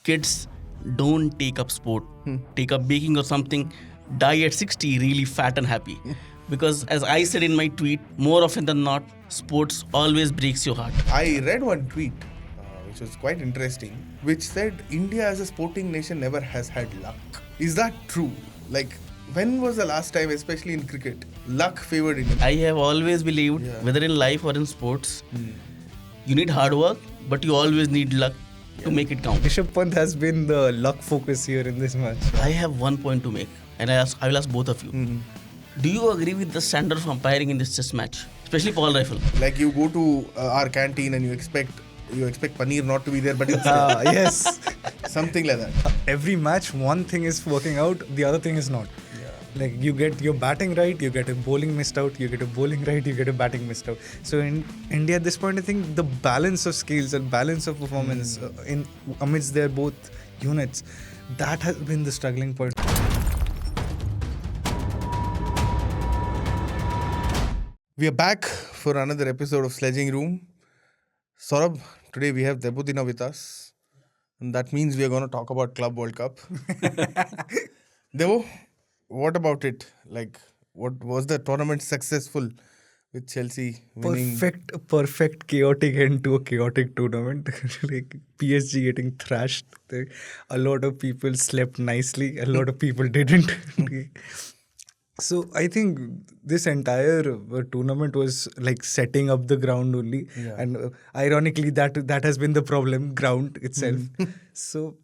kids don't take up sport, take up baking or something, die at 60 really fat and happy. Because as I said in my tweet, more often than not, sports always breaks your heart. I read one tweet which was quite interesting, which said India as a sporting nation never has had luck. Is that true? Like, when was the last time, especially in cricket, luck favored India? I have always believed, whether in life or in sports, you need hard work, but you always need luck to make it count. Rishabh Pant has been the luck focus here in this match. I have one point to make, and I will ask both of you. Do you agree with the standard of umpiring in this test match, especially Paul Rifle? Like, you go to our canteen and you expect paneer not to be there, but it's there. Yes. Something like that. Every match, one thing is working out, the other thing is not. Like, you get your batting right, you get a bowling missed out, you get a bowling right, you get a batting missed out. So in India at this point, I think the balance of skills and balance of performance amidst their both units, that has been the struggling point. We are back for another episode of Sledging Room. Saurabh, today we have Debudina with us. And that means we are going to talk about Club World Cup. Devo, what about it? Like, what was the tournament successful with Chelsea winning? Perfect chaotic end to a chaotic tournament. Like PSG getting thrashed. A lot of people slept nicely. A lot of people didn't. So I think this entire tournament was like setting up the ground only, and ironically that has been the problem, ground itself. So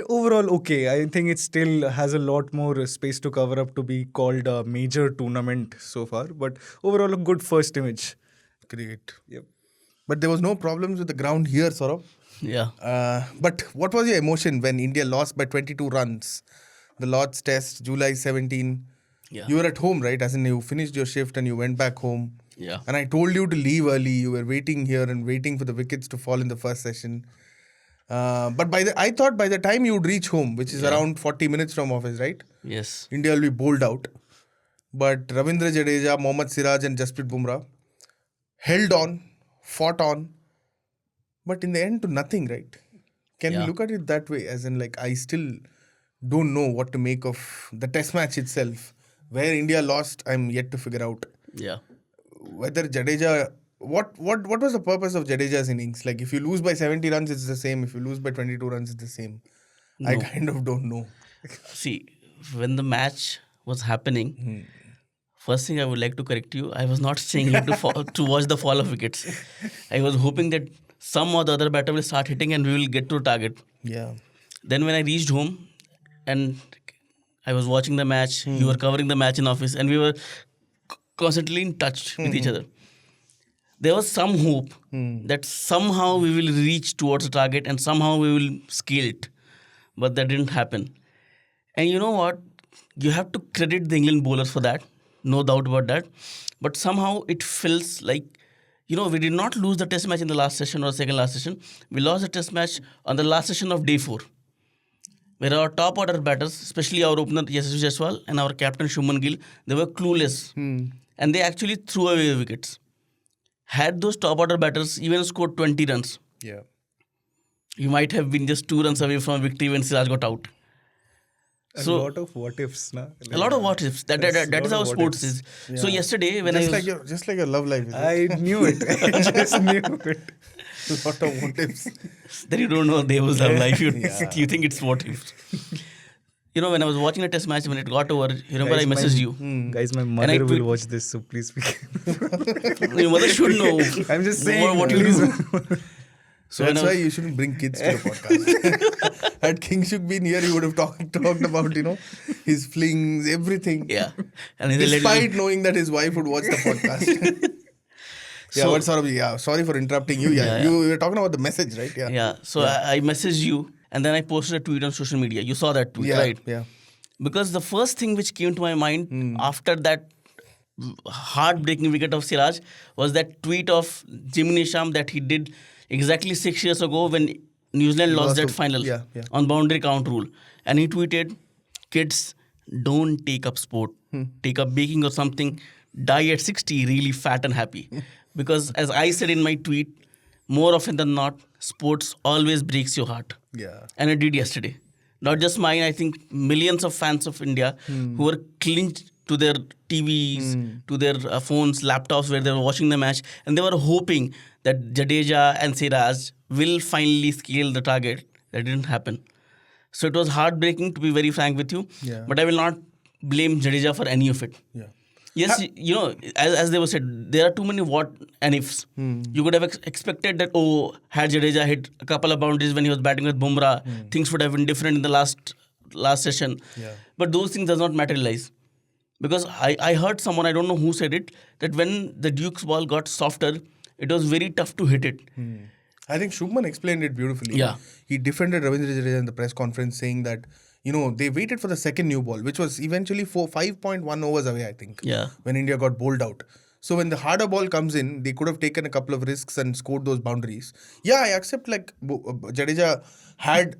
overall okay, I think it still has a lot more space to cover up to be called a major tournament so far, but overall a good first image. Great. Yep. But there was no problems with the ground here, Saurabh. Yeah. But what was your emotion when India lost by 22 runs? The Lord's Test, July 17. Yeah. You were at home, right? As in, you finished your shift and you went back home. Yeah. And I told you to leave early. You were waiting here and waiting for the wickets to fall in the first session. But I thought by the time you would reach home, which is around 40 minutes from office, right? Yes. India will be bowled out. But Ravindra Jadeja, Mohammed, Siraj and Jasprit Bumrah held on, fought on. But in the end to nothing, right? Can we look at it that way? As in, like, I still don't know what to make of the test match itself. Where India lost, I'm yet to figure out. Yeah. Whether Jadeja... What was the purpose of Jadeja's innings? Like, if you lose by 70 runs, it's the same. If you lose by 22 runs, it's the same. No. I kind of don't know. See, when the match was happening, first thing I would like to correct you, I was not saying you to watch the fall of wickets. I was hoping that some or the other batter will start hitting and we will get to target. Yeah. Then when I reached home and I was watching the match, you were covering the match in office, and we were constantly in touch with each other. There was some hope that somehow we will reach towards the target and somehow we will scale it. But that didn't happen. And you know what? You have to credit the England bowlers for that. No doubt about that. But somehow it feels like, we did not lose the test match in the last session or second last session. We lost the test match on the last session of day 4. Where our top order batters, especially our opener Yashasvi Jaiswal and our captain Shubman Gill, they were clueless. And they actually threw away wickets. Had those top order batters even scored 20 runs, you might have been just 2 runs away from victory when Siraj got out. A lot of what ifs, na? A lot of what ifs. That is how sports is. Yeah. So yesterday when just like your love life. I knew it. I just knew it. A lot of what ifs. Then you don't know Deva's love life. You think it's what ifs. When I was watching the test match, when it got over, remember I messaged you. Guys, my mother will watch this, so please be careful. Your mother should know. I'm just saying. What you do. So that's why you shouldn't bring kids to the podcast. Had King Shuk been here, he would have talked about, his flings, everything. Yeah. And despite knowing that his wife would watch the podcast. Sorry for interrupting you. You were talking about the message, right? Yeah. So I messaged you and then I posted a tweet on social media. You saw that tweet, right? Yeah. Because the first thing which came to my mind after that heartbreaking wicket of Siraj was that tweet of Jim Nisham that he did exactly 6 years ago when New Zealand lost that final on boundary count rule. And he tweeted, kids, don't take up sport. Take up baking or something. Die at 60 really fat and happy. Because as I said in my tweet, more often than not, sports always breaks your heart. Yeah. And it did yesterday. Not just mine, I think millions of fans of India who were clinched to their TVs, to their phones, laptops where they were watching the match, and they were hoping that Jadeja and Siraj will finally scale the target. That didn't happen. So it was heartbreaking, to be very frank with you. Yeah. But I will not blame Jadeja for any of it. Yeah. Yes, as they were said, there are too many what and ifs. You could have expected that, had Jadeja hit a couple of boundaries when he was batting with Bumrah, things would have been different in the last session. Yeah. But those things does not materialize. Because I heard someone, I don't know who said it, that when the Duke's ball got softer, it was very tough to hit it. I think Shubman explained it beautifully. Yeah. He defended Ravindra Jadeja in the press conference saying that, they waited for the second new ball, which was eventually 5.1 overs away, I think. Yeah. When India got bowled out. So when the harder ball comes in, they could have taken a couple of risks and scored those boundaries. Yeah, I accept Jadeja had,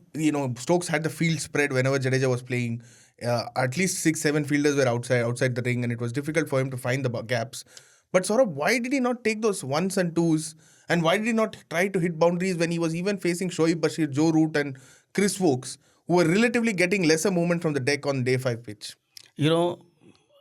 Stokes had the field spread whenever Jadeja was playing. At least 6-7 fielders were outside the ring, and it was difficult for him to find the gaps. But Saurabh, why did he not take those ones and twos? And why did he not try to hit boundaries when he was even facing Shoaib Bashir, Joe Root and Chris Wokes, who were relatively getting lesser movement from the deck on day 5 pitch?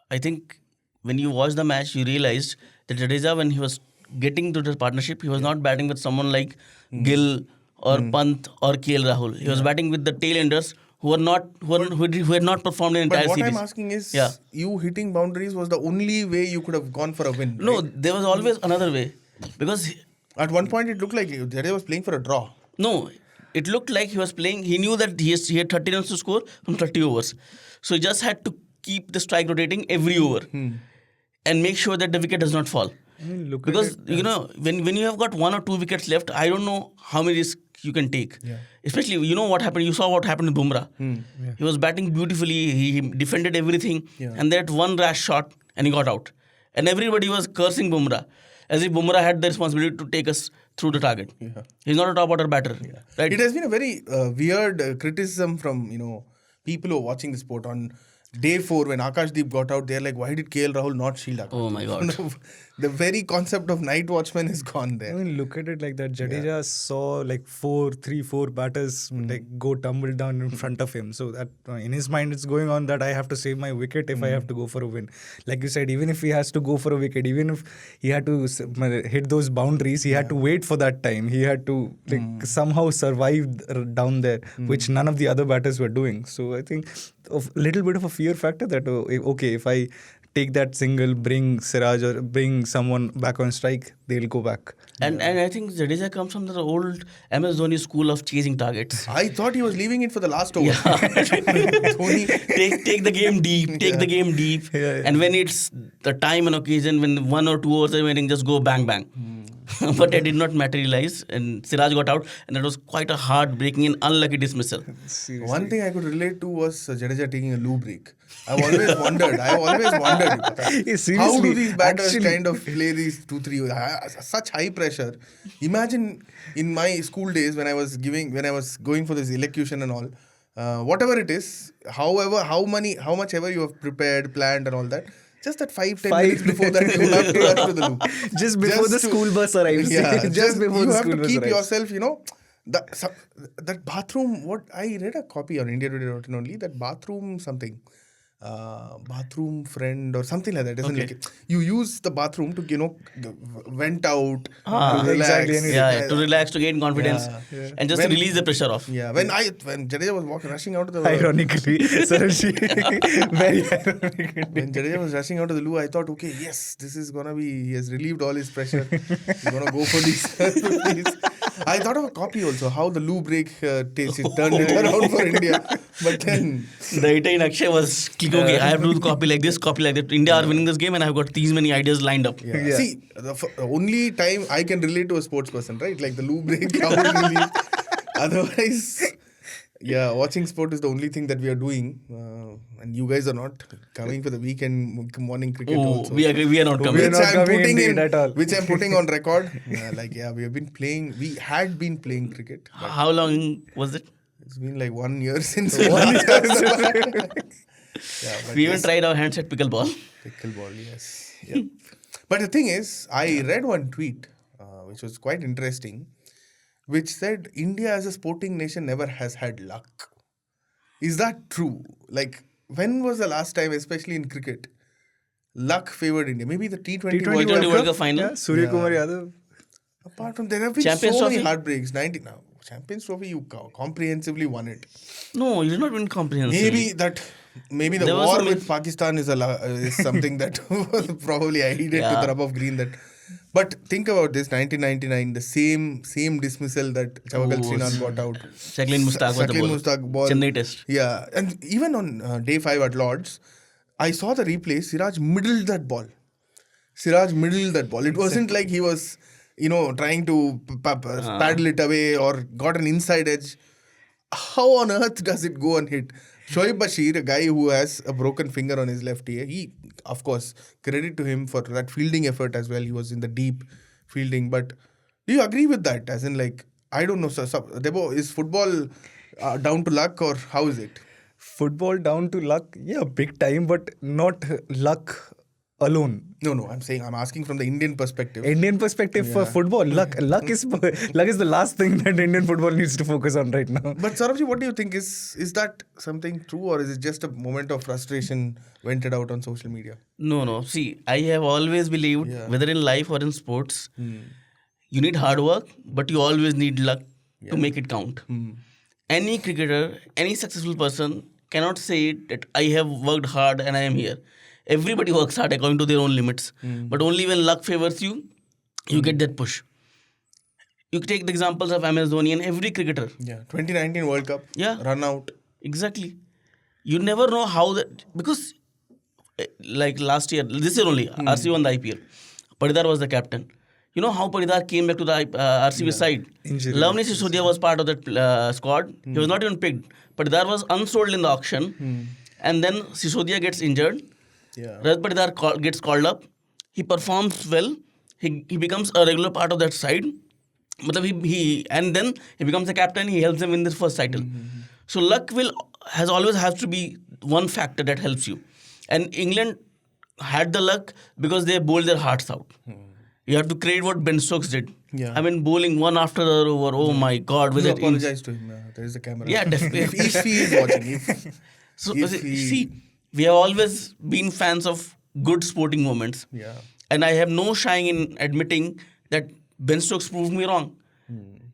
I think when you watch the match, you realized that Jadeja, when he was getting to the partnership, he was not batting with someone like Gill or Pant or KL Rahul. He was batting with the tail-enders who had not performed in entire But what series. I'm asking is, you hitting boundaries was the only way you could have gone for a win. No, right? there was always another way. Because, At one point, it looked like Jadeja was playing for a draw. no, it looked like he was playing. He knew that he had 30 runs to score from 30 overs. So he just had to keep the strike rotating every over and make sure that the wicket does not fall. Look Because, at it. when you have got 1 or 2 wickets left, I don't know how many risks you can take. Yeah. Especially, what happened. You saw what happened with Bumrah. He was batting beautifully. He defended everything. Yeah. And that one rash shot and he got out. And everybody was cursing Bumrah. As if Bumrah had the responsibility to take us through the target. Yeah. He's not a top order batter. Right? It has been a very weird criticism from people who are watching the sport. On day 4, when Akashdeep got out, they're like, why did KL Rahul not shield Akash? Oh my God. The very concept of night watchman is gone there. Look at it like that. Jadeja saw like 4 batters go tumble down in front of him. So that in his mind, it's going on that I have to save my wicket if I have to go for a win. Like you said, even if he has to go for a wicket, even if he had to hit those boundaries, he had to wait for that time. He had to somehow survive down there, which none of the other batters were doing. So I think a little bit of a fear factor that if I take that single, bring Siraj or bring someone back on strike, they'll go back. And I think Jadeja comes from the old MS Dhoni school of chasing targets. I thought he was leaving it for the last over. Take the game deep. Take the game deep. And when it's the time and occasion, when 1 or 2 overs are remaining, just go bang bang. But it did not materialize, and Siraj got out, and that was quite a heartbreaking and unlucky dismissal. Seriously. One thing I could relate to was Jadeja taking a loo break. I've always wondered. How do these batters kind of play these 2-3 such high pressure? Imagine in my school days when I was going for this elocution and all, whatever it is, how much ever you have prepared, planned and all that. Just that 5-10 minutes before that, you have to rush to the loo. Just before the school bus arrives. Yeah, just before you the have school to bus keep arrives. yourself, that bathroom. What I read a copy on India Today only, that bathroom something, bathroom friend or something like that. Isn't like you use the bathroom to vent out, to relax. Exactly. To relax, to gain confidence, and just to release the pressure off. Yeah, when Jadeja was rushing out of the Ironically, very ironically. when Jadeja was rushing out of the loo, I thought, okay, yes, this is gonna be. He has relieved all his pressure. He's gonna go for these. I thought of a copy also, how the loo break turned it around for India. But then The editor in Akshay was okay, I have to do the copy like this, copy like that. India are winning this game, and I've got these many ideas lined up. Yeah. See, the only time I can relate to a sports person, right? Like the loo break, how it really. Otherwise, watching sport is the only thing that we are doing. And you guys are not coming for the weekend morning cricket also. We agree, we are not coming. We're not coming indeed at all. Which I'm putting on record. We had been playing cricket. But How long was it? it's been like 1 year since we last but We even tried our hands at pickleball. pickleball, yes. Yeah. But the thing is, I read one tweet which was quite interesting. which said India as a sporting nation never has had luck. Is that true? Like, when was the last time, especially in cricket, luck favored India? Maybe the T20, T20 World World Cup. Cup. Cup final? Yeah, Surya Yeah. Kumar Yadav. Apart from, there have been Champions so many Trophy? heartbreaks. 90 now. Champions Trophy, you comprehensively won it. No, you did not win comprehensively. Maybe the There was war some- with Pakistan is something that was probably aided to Yeah. the rub of green. But think about this: 1999, the same dismissal that Chawakal Oh, Srinath got out. Shakleen Mushtaq was the Shakleen bowler. Mushtaq ball. Chennai Test. Yeah, and even on day 5 at Lords, I saw the replay. Siraj middled that ball. It wasn't like he was, trying to paddle it away or got an inside edge. How on earth does it go and hit? Shoaib Bashir, a guy who has a broken finger on his left ear, he, of course, credit to him for that fielding effort as well. He was in the deep fielding. But do you agree with that? As in, like, I don't know, Debo, is football down to luck or how is it? Football down to luck, yeah, big time, but not luck alone. No, I'm asking from the Indian perspective. Indian perspective for football, luck is the last thing that Indian football needs to focus on right now. But Saurabhji, what do you think? Is that something true or is it just a moment of frustration vented out on social media? No. See, I have always believed, Yeah. whether in life or in sports, you need hard work, but you always need luck to make it count. Any cricketer, any successful person cannot say that I have worked hard and I am here. Everybody works hard according to their own limits. But only when luck favors you, you get that push. You take the examples of MS Dhoni and every cricketer. Yeah, 2019 World Cup. Yeah. Run out. Exactly. You never know how that... Because like last year, this year only, RCB won the IPL. Paridar was the captain. You know how Paridar came back to the RCB side? Injury. Lavani Sisodia was part of that squad. He was not even picked. Paridar was unsold in the auction. And then Sisodia gets injured. Yeah. Rajat Paridar gets called up. He performs well. He becomes a regular part of that side. And then he becomes the captain. He helps them win this first title. So luck always has to be one factor that helps you. And England had the luck because they bowled their hearts out. You have to credit what Ben Stokes did. Yeah. I mean, bowling one after the other over. Oh my God! You apologize to him. There is a camera. Yeah, definitely. if he is watching. So If he- see, we have always been fans of good sporting moments. Yeah. And I have no shying in admitting that Ben Stokes proved me wrong.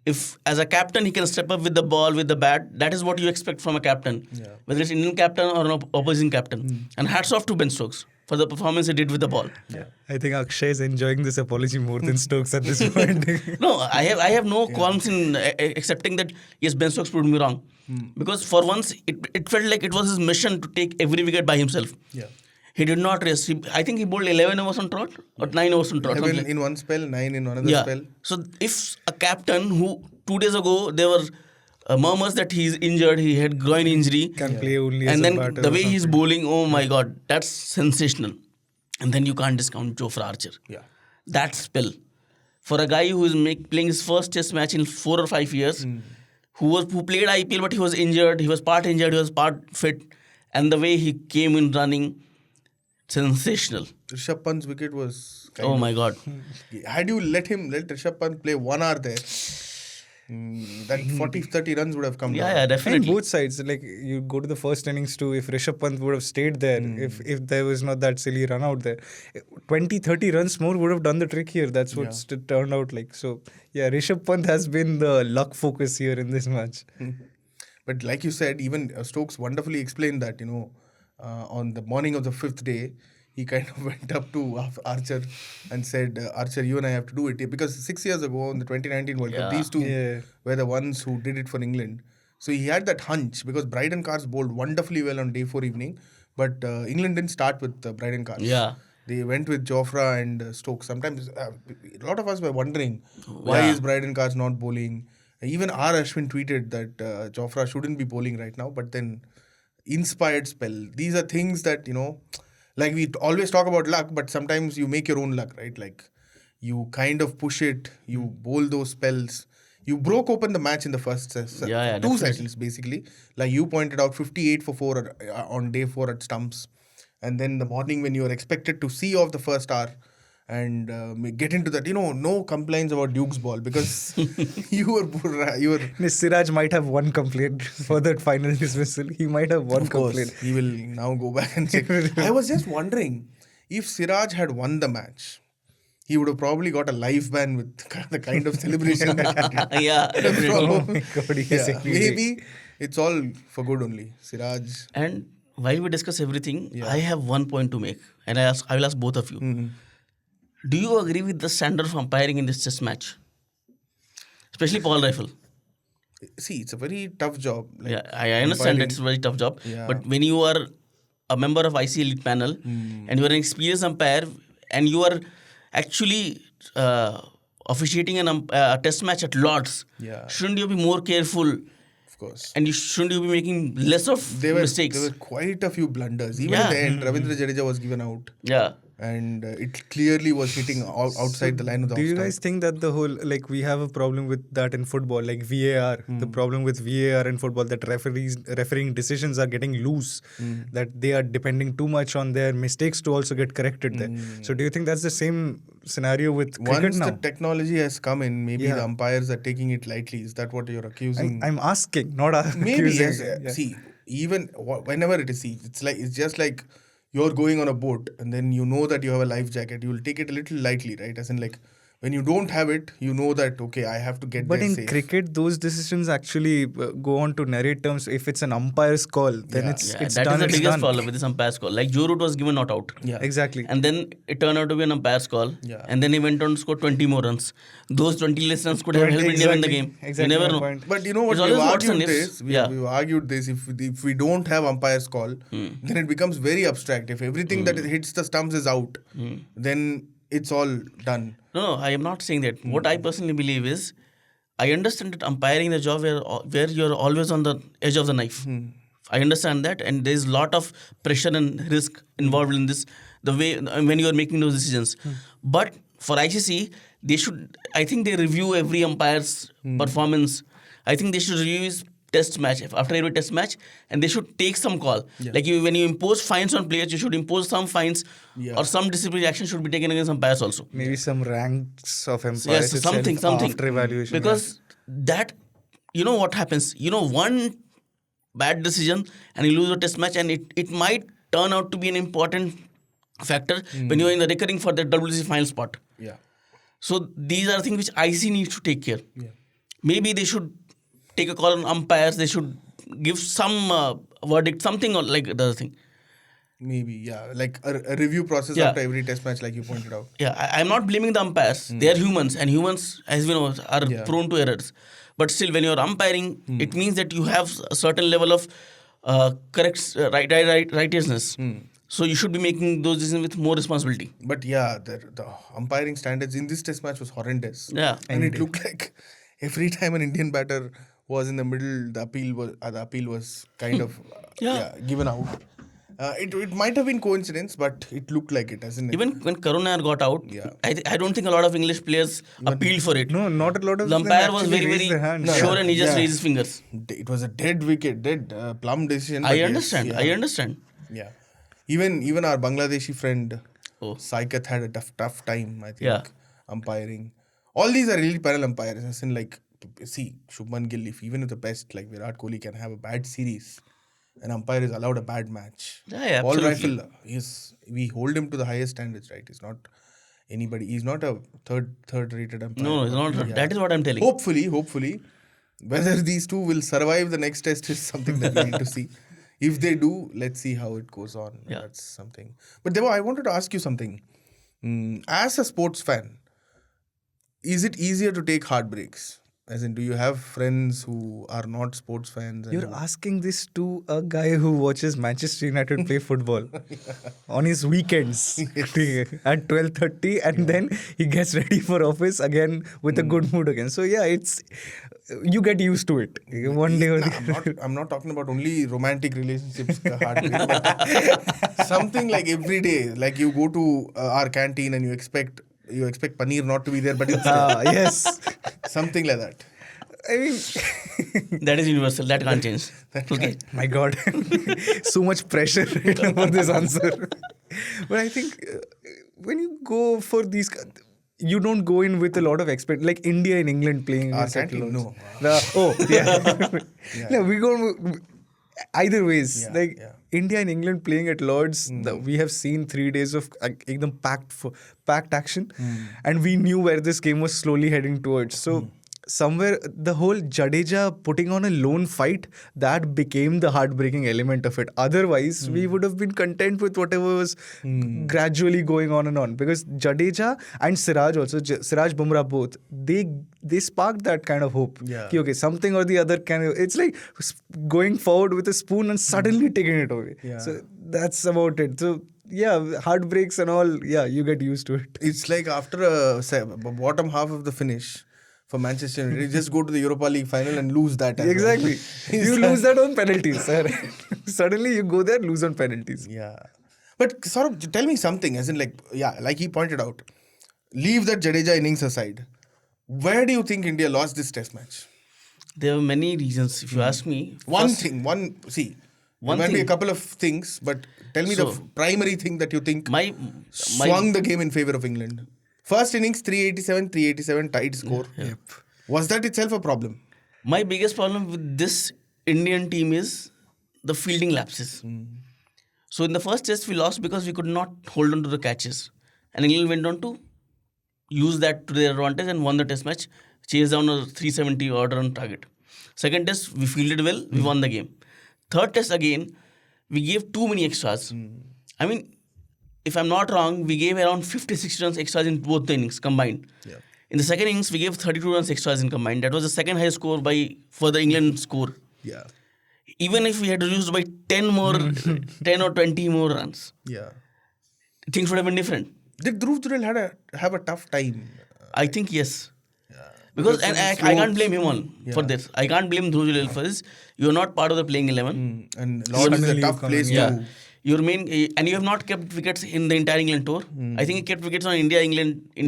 If as a captain he can step up with the ball, with the bat, that is what you expect from a captain. Yeah. Whether it's Indian captain or an opposing captain. And hats off to Ben Stokes for the performance he did with the ball. Yeah. I think Akshay is enjoying this apology more than Stokes at this point. No, I have no qualms in accepting that yes, Ben Stokes proved me wrong. Because for once it felt like it was his mission to take every wicket by himself. Yeah. He did not rest. I think he bowled 11 overs on trot or 9 overs on trot. 11 in one spell, 9 in another Yeah. spell. So if a captain who 2 days ago there were murmurs that he's injured, he had groin injury, Can play only as and a then batter the or way he's something. bowling, oh my God, that's sensational. And then you can't discount Jofra Archer. Yeah. That spell for a guy who is playing his first Test match in 4 or 5 years, who played IPL but he was injured, he was part injured, he was part fit, and the way he came in running, sensational. Rishabh Pant's wicket was Oh my God. Had you let Rishabh Pant play 1 hour there, that 40-30 runs would have come down. Yeah, And definitely. both sides, like you go to the first innings too, if Rishabh Pant would have stayed there, if there was not that silly run out there, 20-30 runs more would have done the trick here. That's what it turned out like. So yeah, Rishabh Pant has been the luck focus here in this match. But like you said, even Stokes wonderfully explained that, on the morning of the 5th day, he kind of went up to Archer and said, Archer, you and I have to do it. Because 6 years ago in the 2019 World Cup, Yeah. these two Yeah. were the ones who did it for England. So he had that hunch because Bryden Cars bowled wonderfully well on day 4 evening. But England didn't start with Bryden Cars. Yeah. They went with Jofra and Stokes. Sometimes a lot of us were wondering why Yeah. is Bryden Cars not bowling. Even R. Ashwin tweeted that Jofra shouldn't be bowling right now. But then inspired spell. These are things that, like we always talk about luck, but sometimes you make your own luck, right? Like you kind of push it, you bowl those spells. You broke open the match in the first Yeah, two definitely. sessions, basically. Like you pointed out, 58 for 4 on day 4 at stumps. And then the morning when you were expected to see off the first hour, and get into that. No complaints about Duke's ball because you were. Siraj might have one complaint for that final dismissal. He might have one Of course, complaint. he will now go back and check. I was just wondering if Siraj had won the match, he would have probably got a life ban with the kind of celebration that he did. Yeah, definitely. Oh my God, yes, Yeah, exactly. maybe it's all for good only. Siraj. And while we discuss everything, Yeah. I have one point to make, and I will ask both of you. Do you agree with the standard of umpiring in this test match? Especially Paul Rifle. See, it's a very tough job. Like, Yeah, I understand umpiring. it's a very tough job. Yeah. But when you are a member of IC Elite panel and you are an experienced umpire and you are actually officiating a test match at Lords, Yeah. shouldn't you be more careful Of course. and shouldn't you be making less of mistakes? There were quite a few blunders. Even Yeah. at the end, Ravindra Jadeja was given out. Yeah. And it clearly was hitting outside the line of the Do you off guys stump. think that the whole, like, we have a problem with that in football, like VAR, the problem with VAR in football, that refereeing decisions are getting loose, that they are depending too much on their mistakes to also get corrected there. So do you think that's the same scenario with cricket Once now? the technology has come in, maybe Yeah. the umpires are taking it lightly. Is that what you're accusing? I'm asking, not Maybe accusing. yes. See, even whenever it is, see, it's just like you're going on a boat and then you know that you have a life jacket. You will take it a little lightly, right? As in, like, when you don't have it, you know that okay, I have to get But there in safe. cricket, those decisions actually go on to narrate terms. If it's an umpire's call, then Yeah. it's Yeah, it's that done. is the It's biggest done. problem with this umpire's call. Like Joe Root was given not out. Yeah. Exactly. And then it turned out to be an umpire's call. Yeah. And then he went on to score 20 more runs. Those 20 less runs could have helped India win the game. Exactly You never my know. point. But you know what? It's We've always what's argued and ifs. this. Yeah. We've argued this. If we don't have umpire's call, then it becomes very abstract. If everything that hits the stumps is out, then it's all done. No, I am not saying that. What I personally believe is, I understand that umpiring is a job where you're always on the edge of the knife. I understand that, and there's a lot of pressure and risk involved in this. The way when you are making those decisions, but for ICC, they should. I think they review every umpire's performance. I think they should review his test match after every test match, and they should take some call. Like when you impose fines on players, you should impose some fines or some disciplinary action should be taken against umpires also. Maybe some ranks of umpires. Yes, itself something after evaluation. because that what happens, one bad decision and you lose a test match, and it might turn out to be an important factor when you are in the recurring for the WC final spot. Yeah. So these are things which IC needs to take care. Maybe they should take a call on umpires. They should give some verdict, something like the other thing. Maybe, yeah. Like a review process Yeah. after every test match, like you pointed out. Yeah, I'm not blaming the umpires. They are humans, and humans, as we know, are prone to errors. But still, when you're umpiring, it means that you have a certain level of righteousness. So you should be making those decisions with more responsibility. But yeah, the umpiring standards in this test match was horrendous. Yeah. And it looked like every time an Indian batter was in the middle, the appeal was kind of given out. It might have been coincidence, but it looked like it, hasn't it? Even when Karuna got out, I don't think a lot of English players appealed for it. No, not a lot of The them umpire was actually very, raised very their hands. sure, and he just raised his fingers. It was a dead wicket, dead plum decision. I but yes, understand. yeah. I understand. Yeah. Even our Bangladeshi friend Oh. Saikat had a tough time, I think, Yeah. umpiring. All these are really panel umpires. As in, like, see, Shubman Gill, if even with the best, like Virat Kohli can have a bad series, an umpire is allowed a bad match. Yeah, Paul absolutely. Rifle, we hold him to the highest standards, right? He's not anybody. He's not a third rated umpire. No, it's not. Yeah. That is what I'm telling. Hopefully, whether these two will survive the next test is something that we need to see. If they do, let's see how it goes on. Yeah. That's something. But Deva, I wanted to ask you something. As a sports fan, is it easier to take heartbreaks? As in, do you have friends who are not sports fans? and You're who- asking this to a guy who watches Manchester United play football on his weekends at 12:30, and then he gets ready for office again with a good mood again. So yeah, you get used to it. One day or the I'm not talking about only romantic relationships, heartbreak, but something like every day. Like you go to our canteen and you expect paneer not to be there, but it's there. yes. Something like that. I mean, That is universal. That can't change. Okay. my God, so much pressure for this answer. But I think when you go for these, you don't go in with a lot of expect, like India and England playing against can't at you? Lords. No. Yeah. No, we go either ways. Yeah, Like yeah. India and England playing at Lords, we have seen 3 days of ekdam packed action, and we knew where this game was slowly heading towards. So somewhere the whole Jadeja putting on a lone fight, that became the heartbreaking element of it. Otherwise, we would have been content with whatever was gradually going on and on. Because Jadeja and Siraj also, Siraj Bumrah both, they sparked that kind of hope. Yeah. Ki, okay, something or the other it's like going forward with a spoon and suddenly taking it away. Yeah. So that's about it. So yeah, heartbreaks and all, yeah, you get used to it. It's like after bottom half of the finish for Manchester United, you just go to the Europa League final and lose that. as well. Exactly. You lose that on penalties, sir. Suddenly you go there, lose on penalties. Yeah. But sort of tell me something, as in like he pointed out, leave that Jadeja innings aside. Where do you think India lost this test match? There were many reasons. If you ask me, One first- thing, there One might be a thing. couple of things, but tell me So, the primary thing that you think my swung the game in favor of England. First innings, 387 tied score. Yep. Was that itself a problem? my biggest problem with this Indian team is the fielding lapses. So in the first test we lost because we could not hold on to the catches, and England went on to use that to their advantage and won the test match, chased down a 370 odd run target. Second test we fielded well, we won the game. Third test again we gave too many extras. I mean, if I'm not wrong, we gave around 50-60 runs extras in both the innings combined. Yeah. In the second innings we gave 32 runs extras in combined. That was the second highest score for the England score. Yeah. Even if we had reduced by 10 or 20 more runs, Yeah. things would have been different. Did Dhruv Jurel have a tough time? I think yes. Because and I can't blame him for this. I can't blame Dhruv Jurel for this. You are not part of the playing 11. And Lord is a Suddenly tough you come place in. Yeah. to... Your main and you have not kept wickets in the entire England tour. I think he kept wickets on India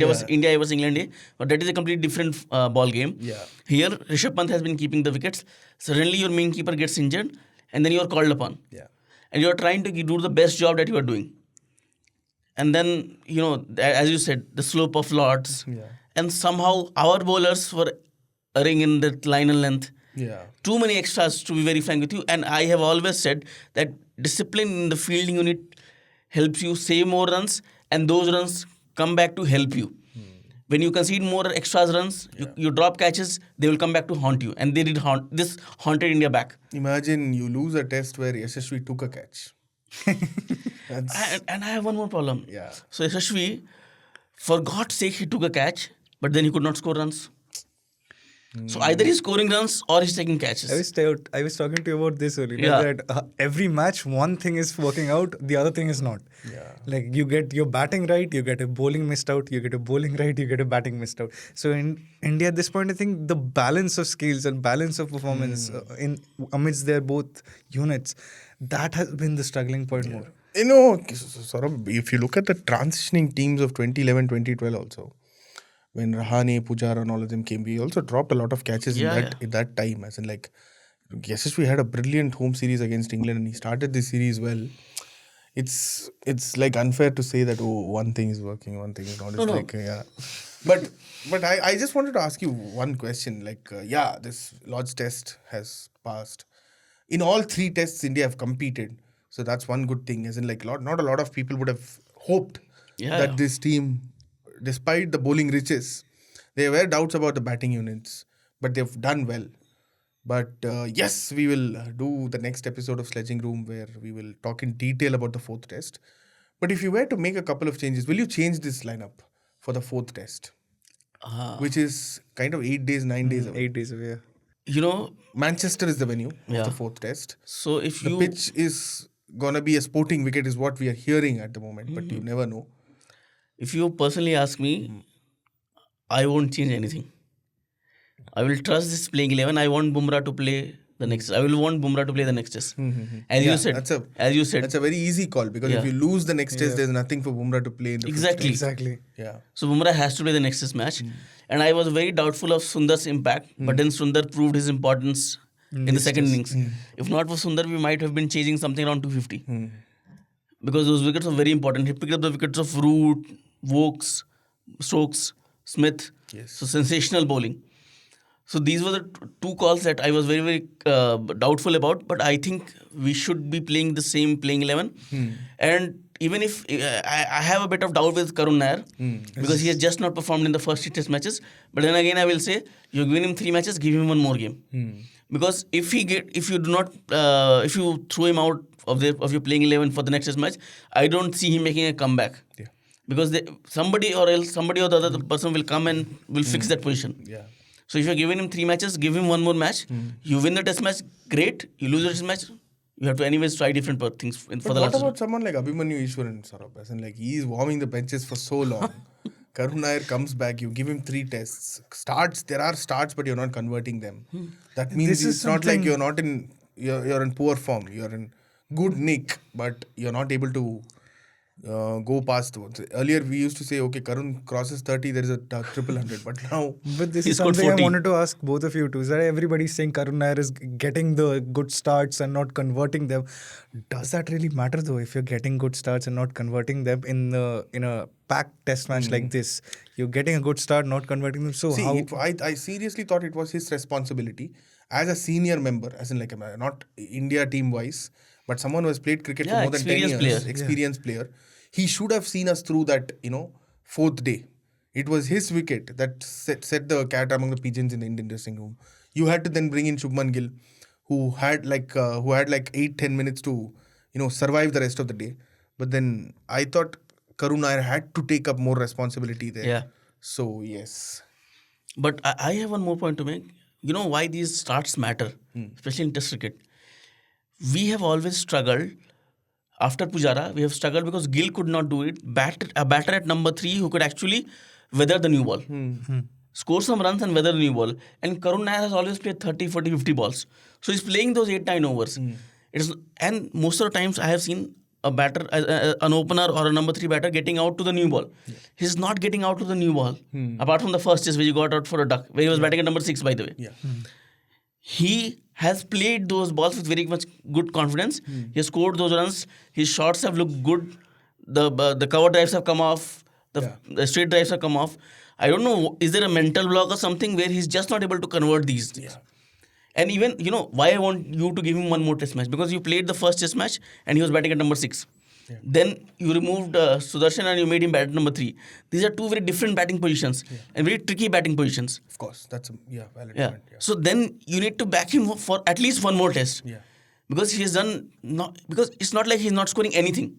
was England Day, but that is a completely different ball game. Yeah. Here, Rishabh Pant has been keeping the wickets. Suddenly, your main keeper gets injured, and then you are called upon. Yeah. And you are trying to do the best job that you are doing. And then, as you said, the slope of Lords. Yeah. And somehow our bowlers were erring in that line and length. Yeah. Too many extras, to be very frank with you. And I have always said that discipline in the fielding unit helps you save more runs, and those runs come back to help you. When you concede more extras runs, you drop catches, they will come back to haunt you. And they did haunted India back. Imagine you lose a test where Yashasvi took a catch. That's, And I have one more problem. Yeah. So Yashasvi, for God's sake, he took a catch, but then he could not score runs. So either he's scoring runs or he's taking catches. I was talking to you about this earlier. Yeah. That every match, one thing is working out, the other thing is not. Yeah. Like you get your batting right, you get a bowling missed out, you get a bowling right, you get a batting missed out. So in India at this point, I think the balance of skills and balance of performance amidst their both units, that has been the struggling point more. sort of, if you look at the transitioning teams of 2011, 2012 also, when Rahane, Pujara and all of them came, we also dropped a lot of catches in that time. As in like, Yashasvi had a brilliant home series against England and he started this series well. It's like unfair to say that, one thing is working, one thing is not. It's like, yeah. But I just wanted to ask you one question. Like, this Lord's test has passed. In all 3 tests, India have competed. So that's one good thing. As in like, not a lot of people would have hoped that this team, despite the bowling riches, there were doubts about the batting units, but they've done well. But yes, we will do the next episode of Sledging Room where we will talk in detail about the 4th test. But if you were to make a couple of changes, will you change this lineup for the 4th test? Which is kind of 8 days, 9 days away. 8 days away. Manchester is the venue Yeah. of the 4th test. So if The pitch is going to be a sporting wicket is what we are hearing at the moment, but you never know. If you personally ask me, I won't change anything. I will trust this playing 11. I want Bumrah to play the next. I will want Bumrah to play the next test. As you said. That's a very easy call because if you lose the next test, there's nothing for Bumrah to play in the fifth test. Exactly. Yeah. So Bumrah has to play the next test match. And I was very doubtful of Sundar's impact. But then Sundar proved his importance in the second innings. If not for Sundar, we might have been chasing something around 250. because those wickets were very important. He picked up the wickets of Root, Vokes, Stokes, Smith. Yes. So sensational bowling. So these were the two calls that I was very, very doubtful about. But I think we should be playing the same playing 11. And even if I have a bit of doubt with Karun Nair because he has just not performed in the first 6 test matches. But then again, I will say you're giving him 3 matches, give him one more game. Because if you throw him out of your playing 11 for the next test match, I don't see him making a comeback. Yeah. Because somebody or the other person will come and will fix that position. Yeah. So if you're giving him 3 matches, give him one more match. You win the test match, great. You lose the test match, you have to anyways try different things for But the what last. about someone like Abhimanyu Ishwaran, Saurabh? As in, like, he is warming the benches for so long. Karun Nair comes back, you give him 3 tests. There are starts, but you're not converting them. That means This is it's not like something- you're in poor form. You're in good nick, but you're not able to go past. Earlier we used to say, okay, Karun crosses 30, there is a triple 100. But now, But this He is scored something I 40. wanted to ask both of you too. Is that everybody's saying Karun Nair is getting the good starts and not converting them? Does that really matter though? If you're getting good starts and not converting them in a packed test match like this, you're getting a good start, not converting them. So see, how? I seriously thought it was his responsibility as a senior member, as in like not India team wise, but someone who has played cricket for Yeah, more than 10 years, experienced player. experienced player. He should have seen us through that, 4th day. It was his wicket that set the cat among the pigeons in the Indian dressing room. You had to then bring in Shubman Gill, who had like 8-10 minutes to survive the rest of the day. But then I thought Karun Nair had to take up more responsibility there. Yeah. So yes. But I have one more point to make. You know why these starts matter, especially in Test cricket. We have always struggled. After Pujara, we have struggled because Gill could not do it. A batter at number 3 who could actually weather the new ball. Score some runs and weather the new ball. And Karun Nair has always played 30, 40, 50 balls. So he's playing those 8-9 overs. And most of the times I have seen a batter, an opener or a number 3 batter getting out to the new ball. He's not getting out to the new ball. Apart from the first test where he got out for a duck, where he was batting at number 6, by the way. Yeah. He has played those balls with very much good confidence. He has scored those runs. His shots have looked good. The cover drives have come off. The straight drives have come off. I don't know, is there a mental block or something where he's just not able to convert these things? Yeah. And even, why I want you to give him one more test match? Because you played the first test match and he was batting at number 6. Yeah. Then you removed Sudarshan and you made him bat at number 3. These are two very different batting positions and very tricky batting positions. Of course, that's a valid Yeah. point. Yeah. So then you need to back him for at least one more test. Yeah. Because he has done because it's not like he's not scoring anything.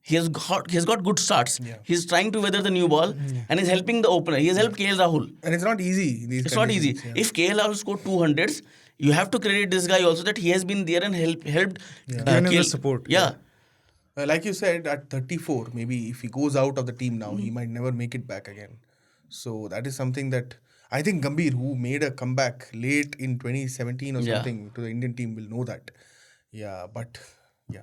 He has got good starts. Yeah. He's trying to weather the new ball and he's helping the opener. He has helped KL Rahul. And it's not easy. It's not easy. Yeah. If KL Rahul scored 200s, you have to credit this guy also that he has been there and helped. Given him the support. Yeah. Like you said, at 34, maybe if he goes out of the team now, he might never make it back again. So that is something that I think Gambhir, who made a comeback late in 2017 or something to the Indian team, will know that. Yeah, but yeah.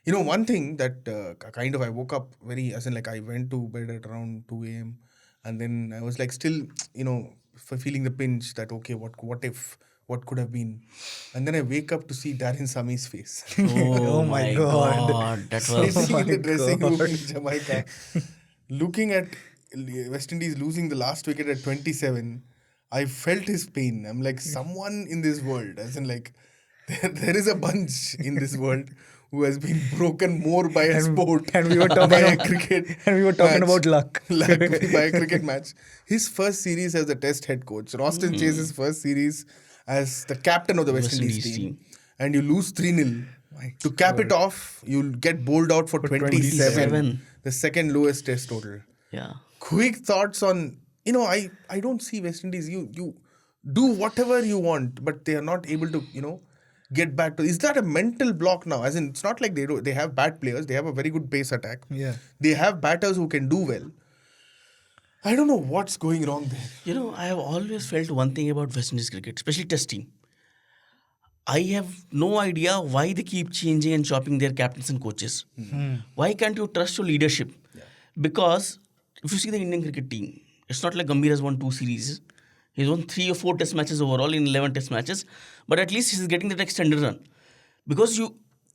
One thing that kind of I woke up I went to bed at around 2 a.m. and then I was like still, feeling the pinch that, okay, what could have been? And then I wake up to see Darren Sami's face. Oh my God. That was. Sitting in the dressing room in Jamaica, looking at West Indies losing the last wicket at 27, I felt his pain. I'm like, someone in this world, as in like, there is a bunch in this world who has been broken more by a sport and we were talking by a about- cricket and we were talking match. about luck. Luck by a cricket match. His first series as the Test head coach. Roston Chase's first series as the captain of the West Indies team. And you lose 3-0. To cap it off, you'll get bowled out for 27. The second lowest Test total. Yeah. Quick thoughts on, I don't see West Indies. You do whatever you want, but they are not able to, get back to. Is that a mental block now? As in, it's not like they have bad players. They have a very good pace attack. Yeah. They have batters who can do well. I don't know what's going wrong there. I have always felt one thing about West Indies cricket, especially Test team. I have no idea why they keep changing and chopping their captains and coaches. Why can't you trust your leadership? Because if you see the Indian cricket team, it's not like Gambhir has won 2 series. He's won 3 or 4 test matches overall in 11 test matches. But at least he's getting that extended run. Because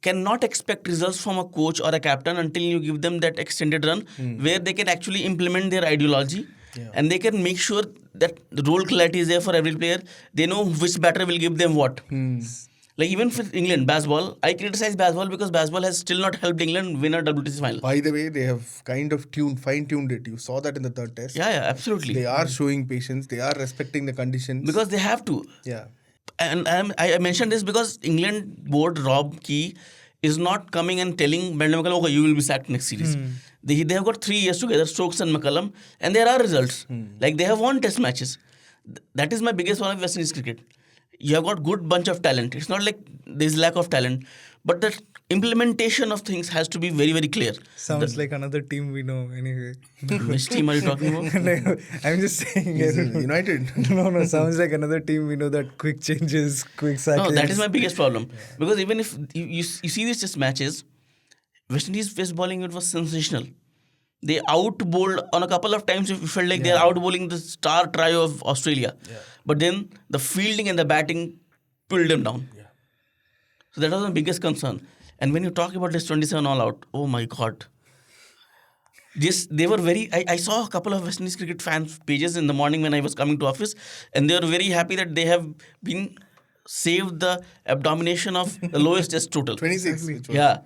cannot expect results from a coach or a captain until you give them that extended run where they can actually implement their ideology and they can make sure that the role clarity is there for every player. They know which batter will give them what. Like even for England, baseball, I criticize baseball because baseball has still not helped England win a WTC final. By the way, they have kind of fine-tuned it. You saw that in the third test. Yeah, absolutely. They are showing patience. They are respecting the conditions. Because they have to. Yeah. And I mentioned this because England board Rob Key is not coming and telling Brendan McCullum, okay, you will be sacked next series. They have got 3 years together, Stokes and McCullum, and there are results. Like they have won test matches. That is my biggest one of West Indies cricket. You have got good bunch of talent. It's not like there's lack of talent, but the implementation of things has to be very, very clear. Sounds like another team we know anyway. Which team are you talking about? No, I'm just saying. United. No, sounds like another team we know that quick changes, quick cycles. No, that is my biggest problem. Because even if you see these test matches, West Indies pace bowling, it was sensational. They out-bowled on a couple of times. You felt like they are out-bowling the star trio of Australia. But then the fielding and the batting pulled them down. So that was my biggest concern. And when you talk about this 27 all-out, oh my God. They were very... I saw a couple of West Indies cricket fans pages in the morning when I was coming to office, and they were very happy that they have been saved the abomination of the lowest test total. 26. Yeah.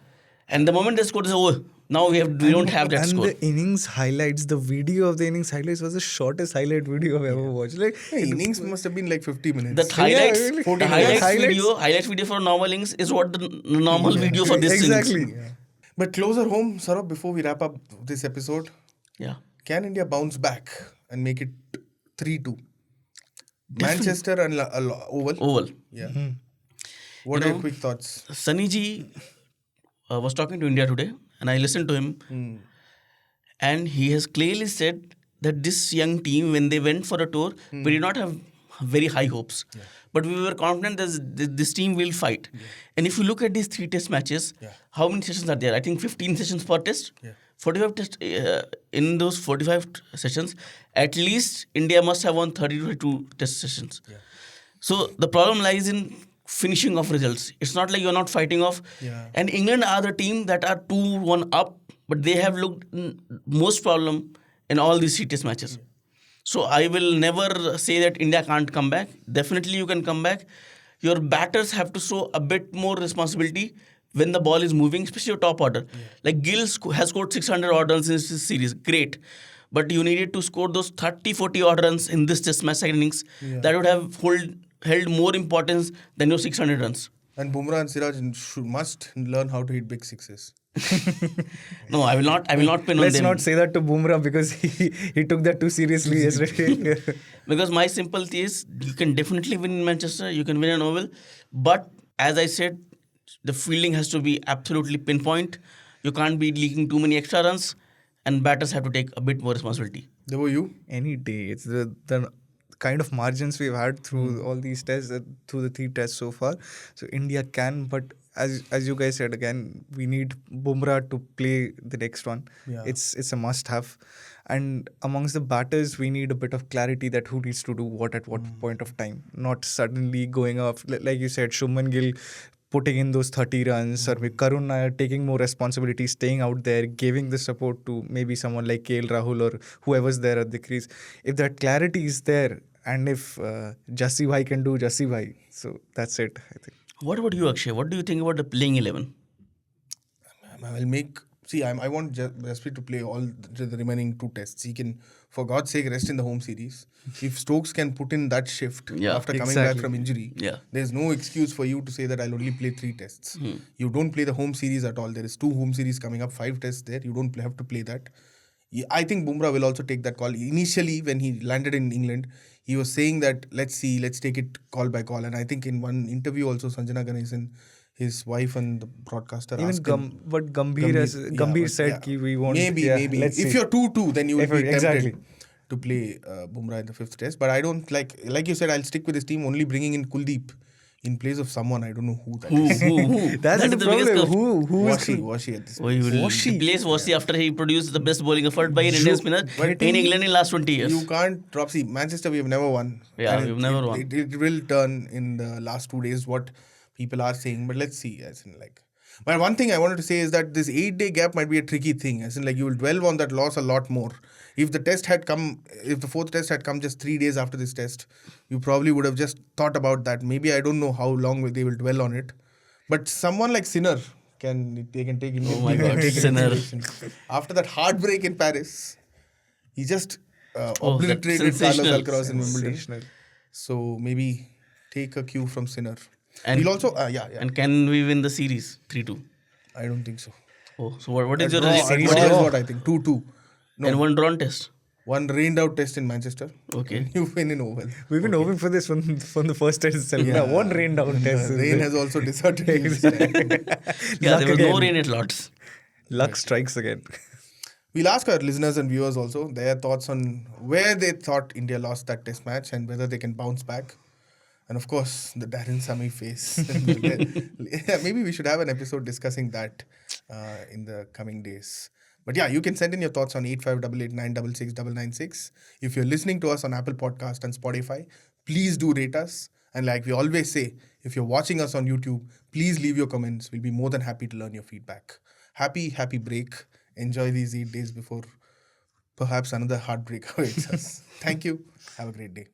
And the moment they scored, they said, oh, now we don't have that score. And the innings highlights, the video of the innings highlights was the shortest highlight video I've ever watched. Like Innings must have been like 50 minutes. The highlights, really. the highlights video for normal innings is what the normal video for this exactly. innings. But closer home, Saurabh, before we wrap up this episode, Yeah. can India bounce back and make it 3-2? Manchester and Oval. Oval. Yeah. What are your quick thoughts? Sunny ji was talking to India today, and I listened to him. And he has clearly said that this young team, when they went for a tour, we did not have very high hopes. But we were confident that this team will fight. And if you look at these 3 test matches, how many sessions are there? I think 15 sessions per test. 45 test. In those 45 sessions, at least India must have won 32 test sessions. So the problem lies in finishing off results. It's not like you're not fighting off. And England are the team that are 2-1 up, but they have looked most problem in all these 3 test matches. So I will never say that India can't come back. Definitely you can come back. Your batters have to show a bit more responsibility when the ball is moving, especially your top order. Like Gill has scored 600 odd runs in this series. Great. But you needed to score those 30-40 odd runs in this test match innings. That would have held more importance than your 600 runs. And Bumrah and Siraj must learn how to hit big sixes. No, I will not pin on them. Let's not say that to Bumrah because he took that too seriously yesterday. Because my simple thing is, you can definitely win in Manchester, you can win an Oval, but as I said, the fielding has to be absolutely pinpoint. You can't be leaking too many extra runs, and batters have to take a bit more responsibility. There were you? Any day. It's the kind of margins we've had through all these tests, through the 3 tests so far. So India can, but as you guys said again, we need Bumrah to play the next one. It's a must-have. And amongst the batters, we need a bit of clarity that who needs to do what at what point of time. Not suddenly going off, like you said, Shubman Gill putting in those 30 runs, or Karun Nair taking more responsibility, staying out there, giving the support to maybe someone like KL Rahul or whoever's there at the crease. If that clarity is there, and if Jassi Bhai can do Jassi Bhai, so that's it, I think. What about you, Akshay? What do you think about the playing 11? I will make... See, I want Jasprit to play all the remaining 2 tests. He can, for God's sake, rest in the home series. If Stokes can put in that shift after coming back from injury, there's no excuse for you to say that I'll only play 3 tests. You don't play the home series at all. There is 2 home series coming up, 5 tests there. You don't have to play that. I think Bumrah will also take that call. Initially, when he landed in England, he was saying that let's take it call by call. And I think in one interview also, Sanjana Ganesan, his wife and the broadcaster asked him. But Gambhir said we won't. Maybe. If you're 2-2, then you will be tempted to play Bumrah in the 5th test. But I don't like you said, I'll stick with this team, only bringing in Kuldeep in place of someone. I don't know who that is. Who? That's the problem. Who is Washi at this point? He will replace Washi after he produced the best bowling effort by an Indian spinner in England in last 20 years. You can't drop. See, Manchester, we have never won. Yeah, we've never won. It will turn in the last 2 days, what people are saying. But let's see. But one thing I wanted to say is that this 8-day gap might be a tricky thing. As in, like, you will dwell on that loss a lot more. If the fourth test had come just 3 days after this test, you probably would have just thought about that. Maybe I don't know how long they will dwell on it. But someone like Sinner can take Indian Oh my team and God, take it Sinner. into consideration. After that heartbreak in Paris, he just Oh, that obliterated Carlos sensational. Alcaraz in Wimbledon. Sensational. So maybe take a cue from Sinner. And- We'll also, yeah. And can we win the series 3-2? I don't think so. Oh, so what is A your draw, series? a draw is what I think. 2-2. No, And one drawn test. one rained out test in Manchester. Okay. You win in Oval. We've been hoping for this from the first test itself. Yeah. Yeah. One rain down test. is Rain it? has also deserted you this time. Yeah, there was no again. rain at Lords. Luck strikes again. We'll ask our listeners and viewers also their thoughts on where they thought India lost that test match and whether they can bounce back. And of course, the Darren Sammy face. Yeah, maybe we should have an episode discussing that in the coming days. But yeah, you can send in your thoughts on 8588966996. If you're listening to us on Apple Podcast and Spotify, please do rate us. And like we always say, if you're watching us on YouTube, please leave your comments. We'll be more than happy to learn your feedback. Happy break. Enjoy these 8 days before perhaps another heartbreak awaits us. Thank you. Have a great day.